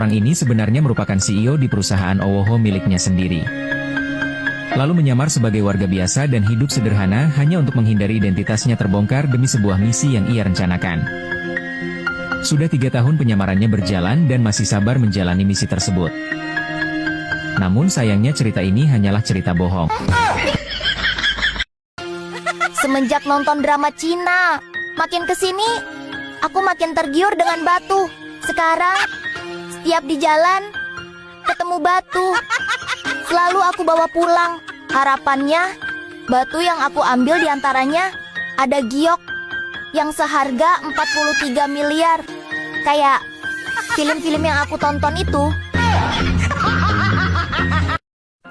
Orang ini sebenarnya merupakan CEO di perusahaan Owoho miliknya sendiri. Lalu menyamar sebagai warga biasa dan hidup sederhana hanya untuk menghindari identitasnya terbongkar demi sebuah misi yang ia rencanakan. Sudah 3 tahun penyamarannya berjalan dan masih sabar menjalani misi tersebut. Namun sayangnya cerita ini hanyalah cerita bohong. Semenjak nonton drama Cina, makin kesini, aku makin tergiur dengan batu. Sekarang, setiap di jalan, ketemu batu. Selalu aku bawa pulang. Harapannya, batu yang aku ambil diantaranya ada giok yang seharga 43 miliar. Kayak film-film yang aku tonton itu.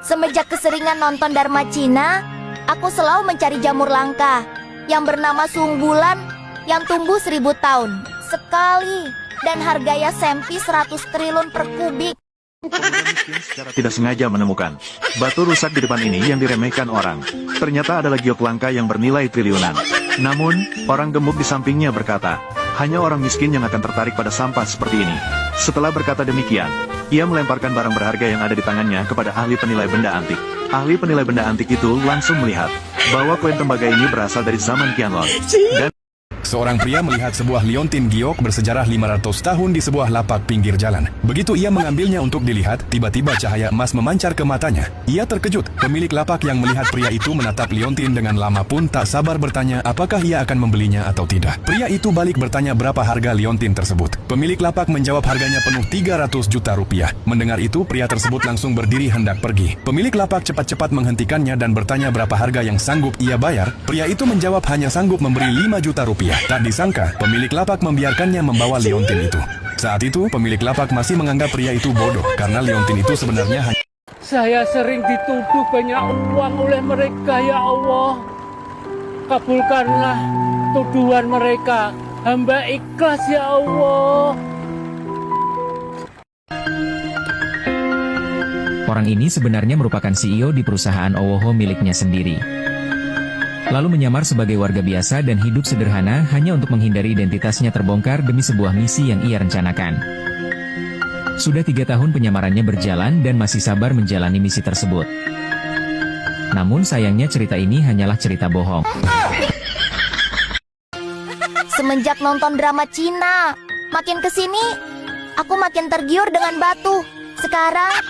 Semenjak keseringan nonton Dharma Cina, aku selalu mencari jamur langka yang bernama sunggulan yang tumbuh 1000 tahun sekali dan harganya sempi 100 triliun per kubik. Secara tidak sengaja menemukan batu rusak di depan ini yang diremehkan orang. Ternyata adalah giok langka yang bernilai triliunan. Namun, orang gemuk di sampingnya berkata, hanya orang miskin yang akan tertarik pada sampah seperti ini. Setelah berkata demikian, ia melemparkan barang berharga yang ada di tangannya kepada ahli penilai benda antik. Ahli penilai benda antik itu langsung melihat bahwa koin tembaga ini berasal dari zaman Qianlong. Dan seorang pria melihat sebuah liontin giok bersejarah 500 tahun di sebuah lapak pinggir jalan. Begitu ia mengambilnya untuk dilihat, tiba-tiba cahaya emas memancar ke matanya. Ia terkejut. Pemilik lapak yang melihat pria itu menatap liontin dengan lama pun tak sabar bertanya apakah ia akan membelinya atau tidak. Pria itu balik bertanya berapa harga liontin tersebut. Pemilik lapak menjawab harganya penuh 300 juta rupiah. Mendengar itu, pria tersebut langsung berdiri hendak pergi. Pemilik lapak cepat-cepat menghentikannya dan bertanya berapa harga yang sanggup ia bayar. Pria itu menjawab hanya sanggup memberi 5 juta rupiah. Tak disangka, pemilik lapak membiarkannya membawa liontin itu. Saat itu, pemilik lapak masih menganggap pria itu bodoh, karena liontin itu sebenarnya hanya... Saya sering dituduh banyak uang oleh mereka, ya Allah. Kabulkanlah tuduhan mereka. Hamba ikhlas, ya Allah. Orang ini sebenarnya merupakan CEO di perusahaan Owoho miliknya sendiri. Lalu menyamar sebagai warga biasa dan hidup sederhana hanya untuk menghindari identitasnya terbongkar demi sebuah misi yang ia rencanakan. Sudah 3 tahun penyamarannya berjalan dan masih sabar menjalani misi tersebut. Namun sayangnya cerita ini hanyalah cerita bohong. Semenjak nonton drama Cina, makin kesini, aku makin tergiur dengan batu. Sekarang,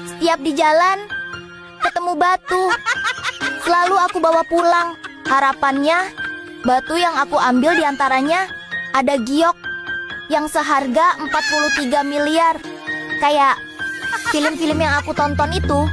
setiap di jalan, ketemu batu. Selalu aku bawa pulang. Harapannya, batu yang aku ambil diantaranya ada giok yang seharga 43 miliar. Kayak film-film yang aku tonton itu.